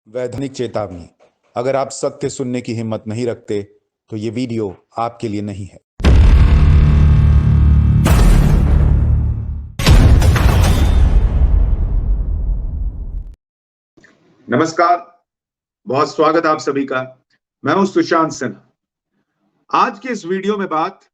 वैधानिक चेतावनी। अगर आप सत्य सुनने की हिम्मत नहीं रखते तो ये वीडियो आपके लिए नहीं है। नमस्कार, बहुत स्वागत आप सभी का। मैं हूं सुशांत सिन्हा। आज के इस वीडियो में बात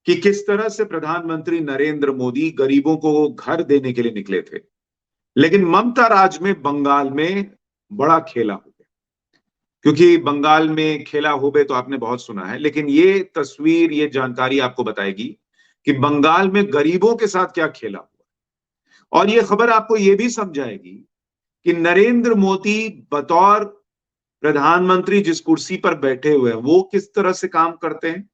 कि किस तरह से प्रधानमंत्री नरेंद्र मोदी गरीबों को घर देने के लिए निकले थे, लेकिन ममता राज में बंगाल में बड़ा खेला हो गया। क्योंकि बंगाल में खेला हो गए तो आपने बहुत सुना है, लेकिन ये तस्वीर, ये जानकारी आपको बताएगी कि बंगाल में गरीबों के साथ क्या खेला हुआ। और ये खबर आपको ये भी समझाएगी कि नरेंद्र मोदी बतौर प्रधानमंत्री जिस कुर्सी पर बैठे हुए हैं वो किस तरह से काम करते हैं,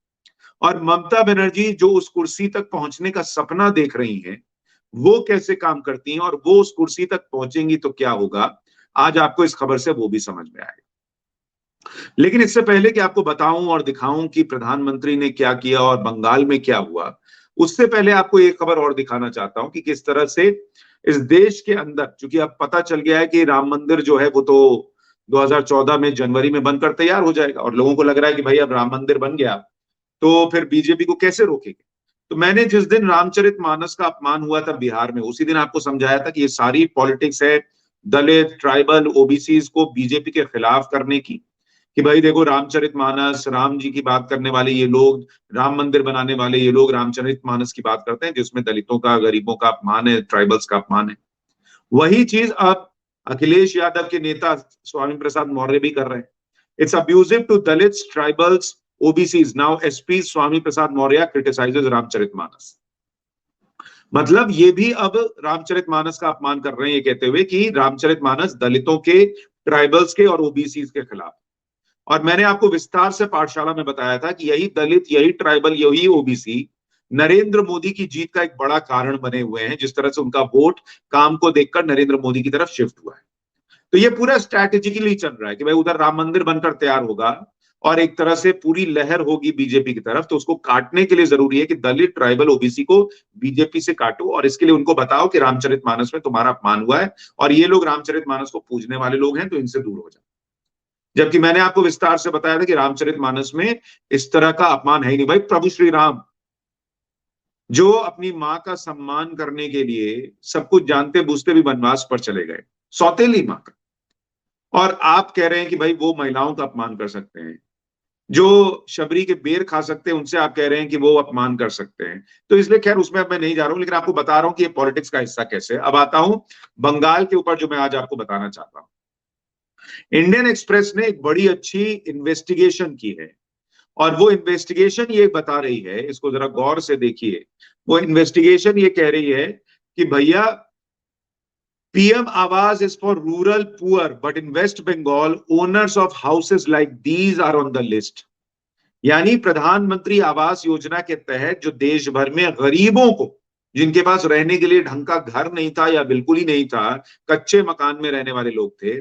और ममता बनर्जी जो उस कुर्सी तक पहुंचने का सपना देख रही हैं वो कैसे काम करती हैं, और वो उस कुर्सी तक पहुंचेंगी तो क्या होगा। आज आपको इस खबर से वो भी समझ में आएगा। लेकिन इससे पहले कि आपको बताऊं और दिखाऊं कि प्रधानमंत्री ने क्या किया और बंगाल में क्या हुआ, उससे पहले आपको एक खबर और दिखाना चाहता हूं कि किस तरह से इस देश के अंदर, चूंकि अब पता चल गया है कि राम मंदिर जो है वो तो 2014 में जनवरी में बनकर तैयार हो जाएगा, और लोगों को लग रहा है कि भाई अब राम मंदिर बन गया तो फिर बीजेपी को कैसे रोकेंगे। तो मैंने जिस दिन रामचरितमानस का अपमान हुआ था बिहार में, उसी दिन आपको समझाया था कि ये सारी पॉलिटिक्स है दलित, ट्राइबल, ओबीसी को बीजेपी के खिलाफ करने की। कि भाई देखो, रामचरितमानस, राम जी की बात करने वाले ये लोग, राम मंदिर बनाने वाले ये लोग रामचरितमानस की बात करते हैं जिसमें दलितों का, गरीबों का अपमान है, ट्राइबल्स का अपमान है। वही चीज अब अखिलेश यादव के नेता स्वामी प्रसाद मौर्य भी कर रहे हैं। It's abusive to Dalits, tribals, OBCs. Now SP Swami Prasad Maurya criticises Ramcharitmanas. मतलब ये भी अब रामचरितमानस का अपमान कर रहे हैं, ये कहते हुए कि रामचरितमानस दलितों के, ट्राइबल्स के और ओबीसी के खिलाफ। और मैंने आपको विस्तार से पाठशाला में बताया था कि यही दलित, यही ट्राइबल, यही ओबीसी नरेंद्र मोदी की जीत का एक बड़ा कारण बने हुए हैं। जिस तरह से उनका वोट काम को देखकर नरेंद्र मोदी की तरफ शिफ्ट हुआ है, तो ये पूरा स्ट्रैटेजिकली चल रहा है कि भाई उधर राम मंदिर बनकर तैयार होगा और एक तरह से पूरी लहर होगी बीजेपी की तरफ। तो उसको काटने के लिए जरूरी है कि दलित, ट्राइबल, ओबीसी को बीजेपी से काटो, और इसके लिए उनको बताओ कि रामचरितमानस में तुम्हारा अपमान हुआ है और ये लोग रामचरितमानस को पूजने वाले लोग हैं, तो इनसे दूर हो जाओ। जबकि मैंने आपको विस्तार से बताया था कि रामचरितमानस में इस तरह का अपमान है ही नहीं। भाई प्रभु श्री राम जो अपनी मां का सम्मान करने के लिए सब कुछ जानते बूझते भी वनवास पर चले गए, सौतेली मां का, और आप कह रहे हैं कि भाई वो महिलाओं का अपमान कर सकते हैं। जो शबरी के बेर खा सकते हैं उनसे आप कह रहे हैं कि वो अपमान कर सकते हैं। तो इसलिए खैर उसमें अब मैं नहीं जा रहा हूं, लेकिन आपको बता रहा हूं कि ये पॉलिटिक्स का हिस्सा कैसे है। अब आता हूं बंगाल के ऊपर जो मैं आज आपको बताना चाहता हूं। इंडियन एक्सप्रेस ने एक बड़ी अच्छी इन्वेस्टिगेशन की है, और वो इन्वेस्टिगेशन ये बता रही है, इसको जरा गौर से देखिए। वो इन्वेस्टिगेशन ये कह रही है कि भैया, PM Awas is for rural poor, but in West Bengal owners of houses like these are on the list. यानी प्रधानमंत्री आवास योजना के तहत जो देश भर में गरीबों को, जिनके पास रहने के लिए ढंग का घर नहीं था या बिल्कुल ही नहीं था, कच्चे मकान में रहने वाले लोग थे,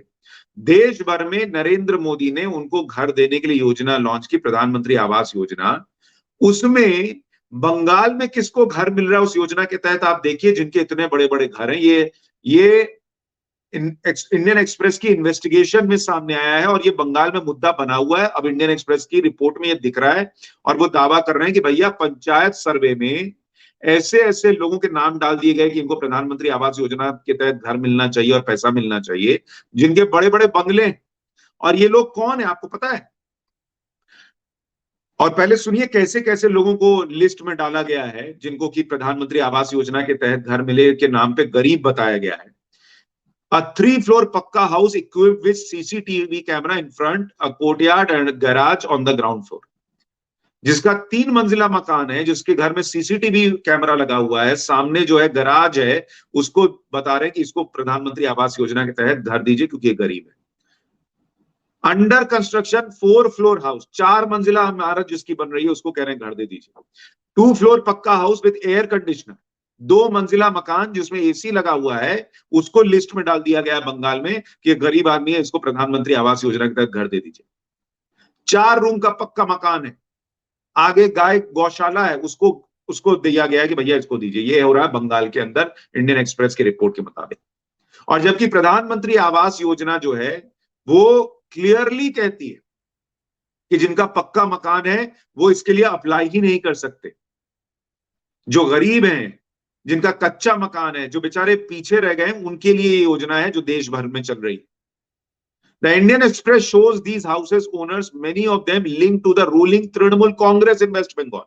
देश भर में नरेंद्र मोदी ने उनको घर देने के लिए योजना लॉन्च की, प्रधानमंत्री आवास योजना। उसमें बंगाल में किसको घर मिल रहा है उस योजना के तहत, आप देखिए, जिनके इतने बड़े बड़े घर हैं। ये इंडियन एक्सप्रेस की इन्वेस्टिगेशन में सामने आया है, और ये बंगाल में मुद्दा बना हुआ है। अब इंडियन एक्सप्रेस की रिपोर्ट में ये दिख रहा है, और वो दावा कर रहे हैं कि भैया पंचायत सर्वे में ऐसे ऐसे लोगों के नाम डाल दिए गए कि इनको प्रधानमंत्री आवास योजना के तहत घर मिलना चाहिए और पैसा मिलना चाहिए, जिनके बड़े बड़े बंगले। और ये लोग कौन है आपको पता है? और पहले सुनिए कैसे कैसे लोगों को लिस्ट में डाला गया है जिनको कि प्रधानमंत्री आवास योजना के तहत घर मिले के नाम पे गरीब बताया गया है। A 3-floor पक्का house equipped with CCTV camera in front, a courtyard and garage on the ground floor। जिसका 3 मंजिला मकान है, जिसके घर में सीसीटीवी कैमरा लगा हुआ है, सामने जो है गराज है, उसको बता रहे हैं कि इसको प्रधानमंत्री आवास योजना के तहत घर दीजिए क्योंकि ये गरीब है। अंडर कंस्ट्रक्शन 4-floor हाउस, 4 मंजिला इमारत जिसकी बन रही है, उसको कह रहे हैं घर दे दीजिए। 2-floor पक्का हाउस विद एयर कंडीशनर, 2 मंजिला मकान जिसमें एसी लगा हुआ है, उसको लिस्ट में डाल दिया गया बंगाल में कि गरीब आदमी है, इसको प्रधानमंत्री आवास योजना के तहत घर दे दीजिए। 4 रूम का पक्का मकान है, आगे गाय गौशाला है, उसको उसको दिया गया है कि भैया इसको दीजिए। ये हो रहा है बंगाल के अंदर इंडियन एक्सप्रेस की रिपोर्ट के मुताबिक। और जबकि प्रधानमंत्री आवास योजना जो है वो क्लियरली कहती है कि जिनका पक्का मकान है वो इसके लिए अप्लाई ही नहीं कर सकते। जो गरीब हैं, जिनका कच्चा मकान है, जो बेचारे पीछे रह गए, उनके लिए ये योजना है जो देश भर में चल रही है। The Indian Express shows these houses owners, many of them linked to the ruling Trinamool Congress in West Bengal.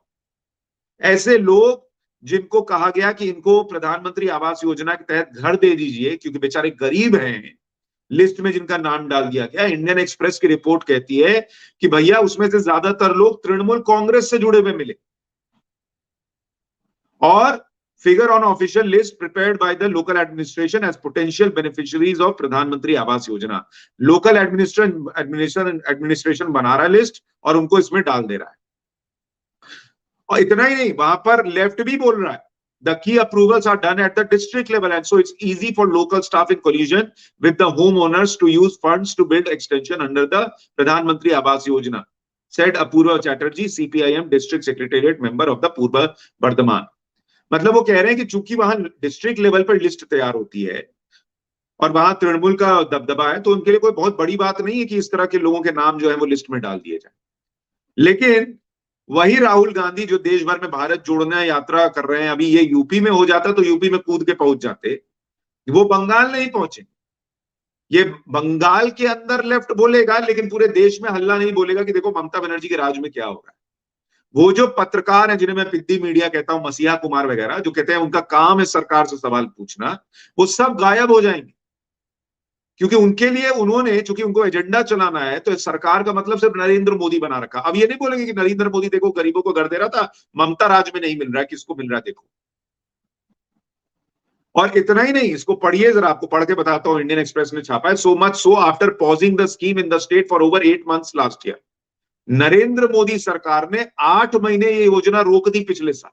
ऐसे लोग जिनको कहा गया कि इनको प्रधानमंत्री आवास योजना के तहत घर दे दीजिए क्योंकि बेचारे गरीब हैं, लिस्ट में जिनका नाम डाल दिया गया। इंडियन एक्सप्रेस की रिपोर्ट कहती है कि भैया उसमें से ज्यादातर लोग तृणमूल कांग्रेस से जुड़े हुए मिले। और figure on official list prepared by the local administration as potential beneficiaries of प्रधानमंत्री आवास योजना। लोकल एडमिनिस्ट्रेशन बना रहा है लिस्ट और उनको इसमें डाल दे रहा है। और इतना ही नहीं, वहां पर लेफ्ट भी बोल रहा है the key approvals are done at the district level and so it's easy for local staff in collusion with the homeowners to use funds to build extension under the Pradhan Mantri Awas Yojana, said Apurva Chatterjee, CPIM district secretariat member of the Purva Bardhaman। मतलब वो कह रहे हैं कि चूंकि वहां district level पर list तैयार होती है और वहां तृणमूल का दबदबा है तो उनके लिए कोई बहुत बड़ी बात नहीं है कि इस तरह के लोगों के नाम जो है वो लिस्ट में डाल दिए जाए। लेकिन वही राहुल गांधी जो देश भर में भारत जोड़ना यात्रा कर रहे हैं, अभी ये यूपी में हो जाता तो यूपी में कूद के पहुंच जाते, वो बंगाल नहीं पहुंचे। ये बंगाल के अंदर लेफ्ट बोलेगा लेकिन पूरे देश में हल्ला नहीं बोलेगा कि देखो ममता बनर्जी के राज में क्या हो रहा है। वो जो पत्रकार हैं जिन्हें मैं पिद्दी मीडिया कहता हूं, मसीहा कुमार वगैरह, जो कहते हैं उनका काम है सरकार से सवाल पूछना, वो सब गायब हो जाएंगे क्योंकि उनके लिए उन्होंने, चूंकि उनको एजेंडा चलाना है तो सरकार का मतलब सिर्फ नरेंद्र मोदी बना रखा। अब ये नहीं बोलेंगे कि नरेंद्र मोदी देखो गरीबों को घर दे रहा था, ममता राज में नहीं मिल रहा है, किसको मिल रहा है देखो। और इतना ही नहीं, इसको पढ़िए जरा, आपको पढ़ के बताता हूं, इंडियन एक्सप्रेस ने छापा है। So much so after pausing the scheme in the state for over 8 months last year, Narendra Modi सरकार ने 8 महीने ये योजना रोक दी पिछले साल,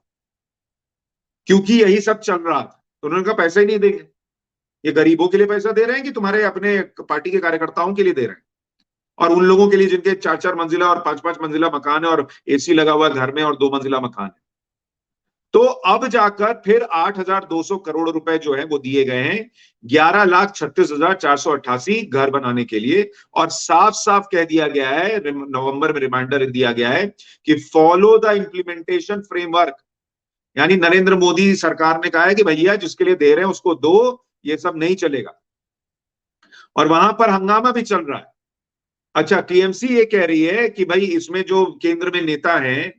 क्योंकि यही सब चल रहा था। तो उन्होंने कहा पैसा ही नहीं देंगे, ये गरीबों के लिए पैसा दे रहे हैं कि तुम्हारे अपने पार्टी के कार्यकर्ताओं के लिए दे रहे हैं, और उन लोगों के लिए जिनके 4-4 मंजिला और 5-5 मंजिला मकान है और एसी लगा हुआ घर में और 2 मंजिला मकान है। तो अब जाकर फिर 8,200 करोड़ रुपए जो है वो दिए गए हैं 11,36,488 घर बनाने के लिए। और साफ साफ कह दिया गया है, नवंबर में रिमाइंडर दिया गया है कि फॉलो द इंप्लीमेंटेशन फ्रेमवर्क, यानी नरेंद्र मोदी सरकार ने कहा है कि भैया जिसके लिए दे रहे हैं उसको दो, ये सब नहीं चलेगा। और वहां पर हंगामा भी चल रहा है। अच्छा, टीएमसी ये कह रही है कि भाई इसमें जो केंद्र में नेता हैं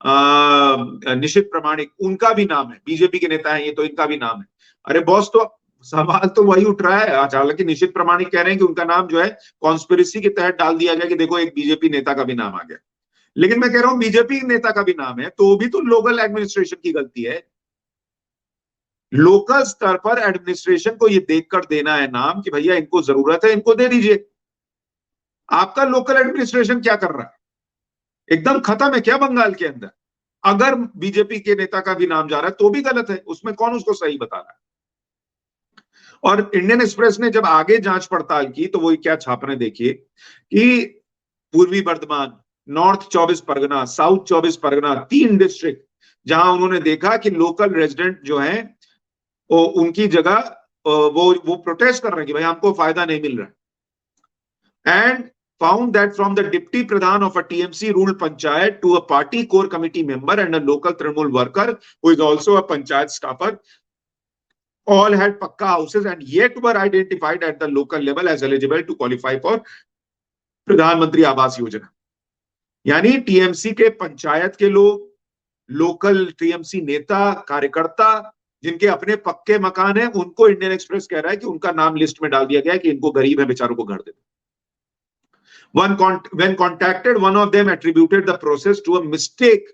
निशित प्रामाणिक, उनका भी नाम है, बीजेपी के नेता है ये, तो इनका भी नाम है। अरे बॉस, तो सवाल तो वही उठ रहा है। हालांकि निशित प्रामाणिक कह रहे हैं कि उनका नाम जो है कॉन्स्पिरेसी के तहत डाल दिया गया कि देखो एक बीजेपी नेता का भी नाम आ गया, लेकिन मैं कह रहा हूं बीजेपी नेता का भी नाम है तो भी तो लोकल एडमिनिस्ट्रेशन की गलती है। लोकल स्तर पर एडमिनिस्ट्रेशन को ये देखकर देना है नाम कि भैया इनको जरूरत है, इनको दे दीजिए। आपका लोकल एडमिनिस्ट्रेशन क्या कर रहा है? एकदम खत्म है क्या बंगाल के अंदर? अगर बीजेपी के नेता का भी नाम जा रहा है तो भी गलत है, उसमें कौन उसको सही बता रहा है? और इंडियन एक्सप्रेस ने जब आगे जांच पड़ताल की तो वो क्या छाप रहे देखिए कि पूर्वी Bardhaman, north 24 Pargana, south 24 Pargana, 3 district जहां उन्होंने देखा कि लोकल रेजिडेंट जो है उनकी जगह वो प्रोटेस्ट कर रहे हैं कि भाई हमको फायदा नहीं मिल रहा है। And found that from the deputy pradhan of a TMC ruled panchayat to a party core committee member and a local Trinamool worker who is also a panchayat staffer, all had pakka houses and yet were identified at the local level as eligible to qualify for Pradhan Mantri Awas Yojana। यानी TMC के पंचायत के लोग, local TMC नेता, कार्यकर्ता जिनके अपने पक्के मकान हैं, उनको इंडियन एक्सप्रेस कह रहा है कि उनका नाम लिस्ट में डाल दिया गया कि इनको गरीब है बेचारों को घर दे दो। When contacted, one of them attributed the process to a mistake.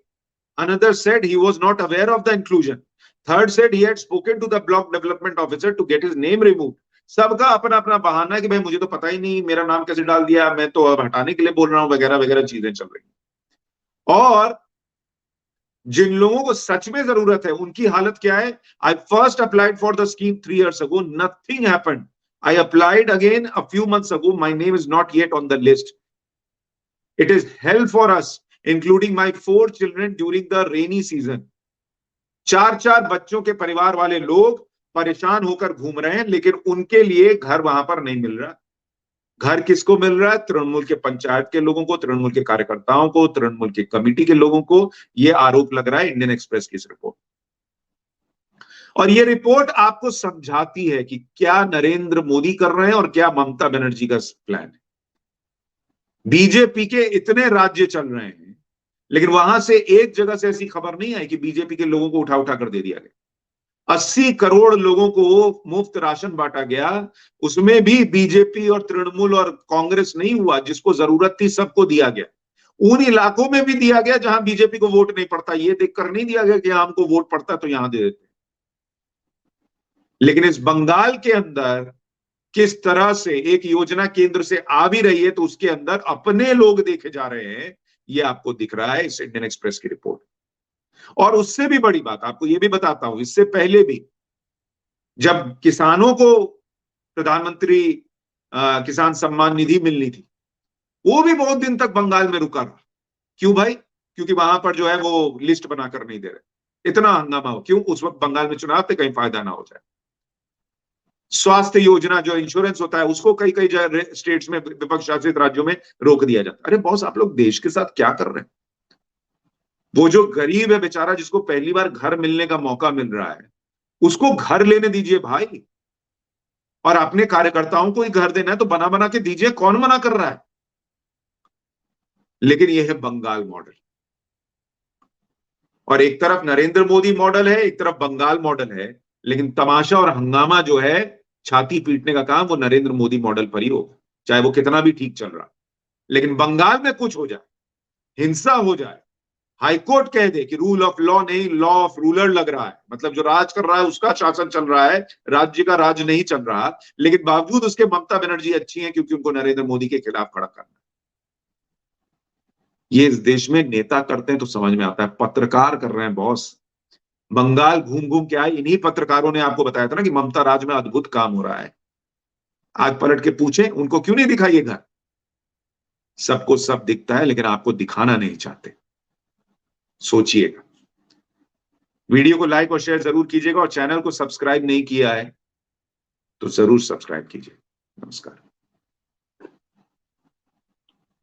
Another said he was not aware of the inclusion. Third said he had spoken to the block development officer to get his name removed. सबका अपना अपना बहाना है कि भाई मुझे तो पता ही नहीं, मेरा नाम कैसे डाल दिया, मैं तो अब हटाने के लिए बोल रहा हूं, वगैरह वगैरह चीजें चल रही। और जिन लोगों को सच में जरूरत है उनकी हालत क्या है? I first applied for the scheme 3 years ago. Nothing happened. I applied again a few months ago. My name is not yet on the list. It is hell for us, including my 4 children during the rainy season. 4-4 बच्चों के परिवार वाले लोग परेशान होकर घूम रहे हैं, लेकिन उनके लिए घर वहां पर नहीं मिल रहा। घर किसको मिल रहा है? तृणमूल के पंचायत के लोगों को, तृणमूल के कार्यकर्ताओं को, तृणमूल की कमेटी के लोगों को। यह आरोप लग रहा है इंडियन एक्सप्रेस की इस रिपोर्ट। और यह रिपोर्ट आपको समझाती है कि क्या नरेंद्र मोदी कर रहे हैं और क्या ममता बनर्जी का प्लान है। बीजेपी के इतने राज्य चल रहे हैं, लेकिन वहां से एक जगह से ऐसी खबर नहीं आई कि बीजेपी के लोगों को उठा उठा कर दे दिया गया। 80 करोड़ लोगों को मुफ्त राशन बांटा गया, उसमें भी बीजेपी और तृणमूल और कांग्रेस नहीं हुआ। जिसको जरूरत थी सबको दिया गया। उन इलाकों में भी दिया गया जहां बीजेपी को वोट नहीं पड़ता। ये देखकर नहीं दिया गया कि यहां हमको वोट पड़ता तो यहां दे देते। लेकिन इस बंगाल के अंदर किस तरह से एक योजना केंद्र से आ भी रही है तो उसके अंदर अपने लोग देखे जा रहे हैं, ये आपको दिख रहा है इस इंडियन एक्सप्रेस की रिपोर्ट। और उससे भी बड़ी बात आपको ये भी बताता हूं, इससे पहले भी जब किसानों को प्रधानमंत्री किसान सम्मान निधि मिलनी थी, वो भी बहुत दिन तक बंगाल में रुका रहा। क्यों भाई? क्योंकि वहां पर जो है वो लिस्ट बनाकर नहीं दे रहे। इतना हंगामा हो क्यों? उस वक्त बंगाल में चुनाव थे, कहीं फायदा ना हो जाए। स्वास्थ्य योजना जो इंश्योरेंस होता है उसको कई कई स्टेट्स में, विपक्ष शासित राज्यों में रोक दिया जाता। अरे बॉस, आप लोग देश के साथ क्या कर रहे हैं? वो जो गरीब है बेचारा, जिसको पहली बार घर मिलने का मौका मिल रहा है, उसको घर लेने दीजिए भाई। और अपने कार्यकर्ताओं को ही घर देना है तो बना बना के दीजिए, कौन मना कर रहा है? लेकिन यह है बंगाल मॉडल। और एक तरफ नरेंद्र मोदी मॉडल है, एक तरफ बंगाल मॉडल है। लेकिन तमाशा और हंगामा जो है, छाती पीटने का काम, वो नरेंद्र मोदी मॉडल पर ही होगा, चाहे वो कितना भी ठीक चल रहा। लेकिन बंगाल में कुछ हो जाए, हिंसा हो जाए, हाईकोर्ट कह दे कि रूल ऑफ लॉ नहीं, लॉ ऑफ रूलर लग रहा है, मतलब जो राज कर रहा है उसका शासन चल रहा है, राज्य का राज नहीं चल रहा, लेकिन बावजूद उसके ममता बनर्जी अच्छी है क्योंकि उनको नरेंद्र मोदी के खिलाफ खड़ा करना। ये इस देश में नेता करते हैं तो समझ में आता है, पत्रकार कर रहे हैं बॉस। बंगाल घूम घूम के आए, इन्हीं पत्रकारों ने आपको बताया था ना कि ममता राज में अद्भुत काम हो रहा है। आज पलट के पूछे उनको क्यों नहीं दिखाई ये घर? सबको सब दिखता है, लेकिन आपको दिखाना नहीं चाहते। सोचिएगा। वीडियो को लाइक और शेयर जरूर कीजिएगा, और चैनल को सब्सक्राइब नहीं किया है तो जरूर सब्सक्राइब कीजिए। नमस्कार।